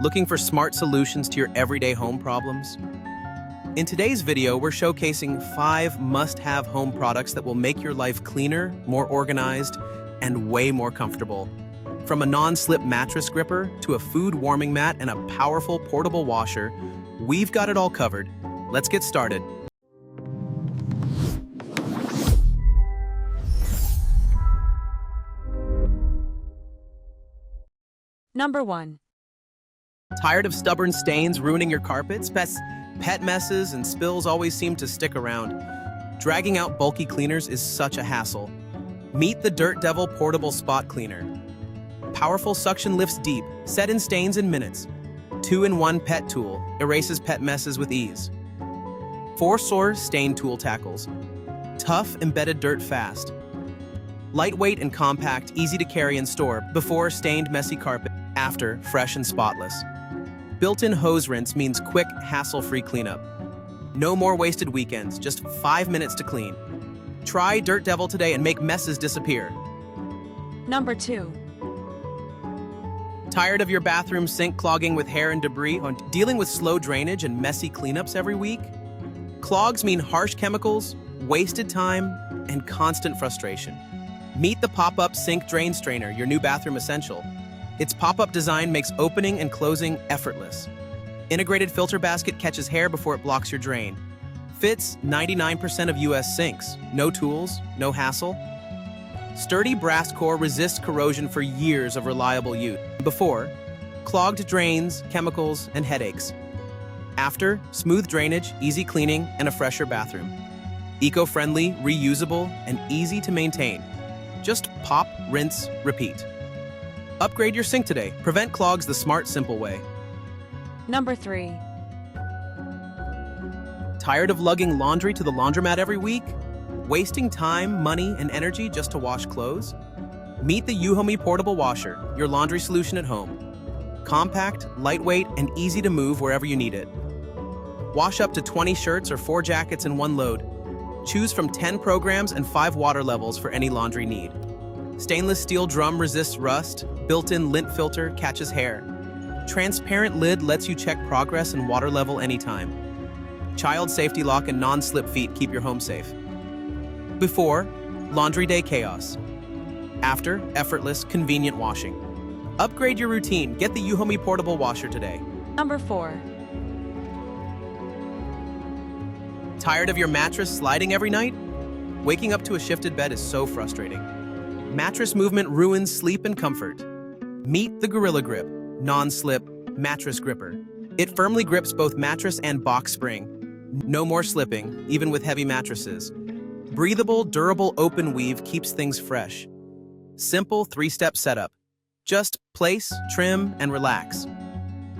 Looking for smart solutions to your everyday home problems? In today's video, we're showcasing 5 must-have home products that will make your life cleaner, more organized, and way more comfortable. From a non-slip mattress gripper to a food warming mat and a powerful portable washer, we've got it all covered. Let's get started. Number 1. Tired of stubborn stains ruining your carpets? Pet messes and spills always seem to stick around. Dragging out bulky cleaners is such a hassle. Meet the Dirt Devil Portable Spot Cleaner. Powerful suction lifts deep, set in stains in minutes. 2-in-1 pet tool, erases pet messes with ease. 4 stain tool tackles. Tough, embedded dirt fast. Lightweight and compact, easy to carry and store. Before, stained, messy carpet. After, fresh and spotless. Built-in hose rinse means quick, hassle-free cleanup. No more wasted weekends, just 5 minutes to clean. Try Dirt Devil today and make messes disappear. Number 2. Tired of your bathroom sink clogging with hair and debris? Dealing with slow drainage and messy cleanups every week? Clogs mean harsh chemicals, wasted time, and constant frustration. Meet the PopUp Sink Drain Strainer, your new bathroom essential. Its pop-up design makes opening and closing effortless. Integrated filter basket catches hair before it blocks your drain. Fits 99% of US sinks. No tools, no hassle. Sturdy brass core resists corrosion for years of reliable use. Before, clogged drains, chemicals, and headaches. After, smooth drainage, easy cleaning, and a fresher bathroom. Eco-friendly, reusable, and easy to maintain. Just pop, rinse, repeat. Upgrade your sink today. Prevent clogs the smart, simple way. Number 3. Tired of lugging laundry to the laundromat every week? Wasting time, money, and energy just to wash clothes? Meet the Uhomi Portable Washer, your laundry solution at home. Compact, lightweight, and easy to move wherever you need it. Wash up to 20 shirts or 4 jackets in one load. Choose from 10 programs and 5 water levels for any laundry need. Stainless steel drum resists rust. Built-in lint filter catches hair. Transparent lid lets you check progress and water level anytime. Child safety lock and non-slip feet keep your home safe. Before, laundry day chaos. After, effortless, convenient washing. Upgrade your routine. Get the Uhomi Portable Washer today. Number 4. Tired of your mattress sliding every night? Waking up to a shifted bed is so frustrating. Mattress movement ruins sleep and comfort. Meet the Gorilla Grip, non-slip mattress gripper. It firmly grips both mattress and box spring. No more slipping, even with heavy mattresses. Breathable, durable open weave keeps things fresh. Simple 3-step setup. Just place, trim, and relax.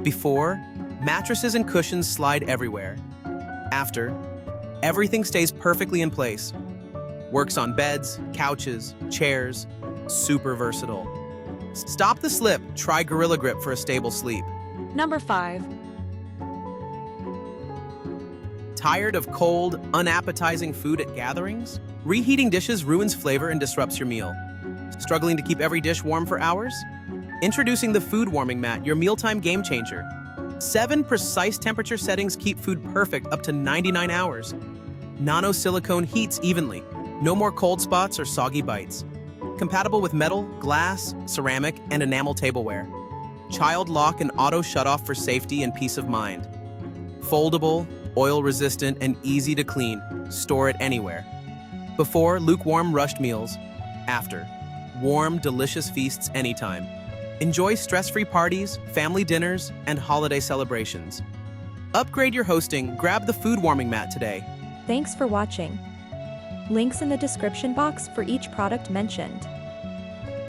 Before, mattresses and cushions slide everywhere. After, everything stays perfectly in place. Works on beds, couches, chairs. Super versatile. Stop the slip. Try Gorilla Grip for a stable sleep. Number 5. Tired of cold, unappetizing food at gatherings? Reheating dishes ruins flavor and disrupts your meal. Struggling to keep every dish warm for hours? Introducing the Food Warming Mat, your mealtime game changer. 7 precise temperature settings keep food perfect up to 99 hours. Nano-silicone heats evenly. No more cold spots or soggy bites. Compatible with metal, glass, ceramic, and enamel tableware. Child lock and auto shutoff for safety and peace of mind. Foldable, oil-resistant, and easy to clean. Store it anywhere. Before, lukewarm rushed meals. After, warm, delicious feasts anytime. Enjoy stress-free parties, family dinners, and holiday celebrations. Upgrade your hosting. Grab the Food Warming Mat today. Thanks for watching. Links in the description box for each product mentioned.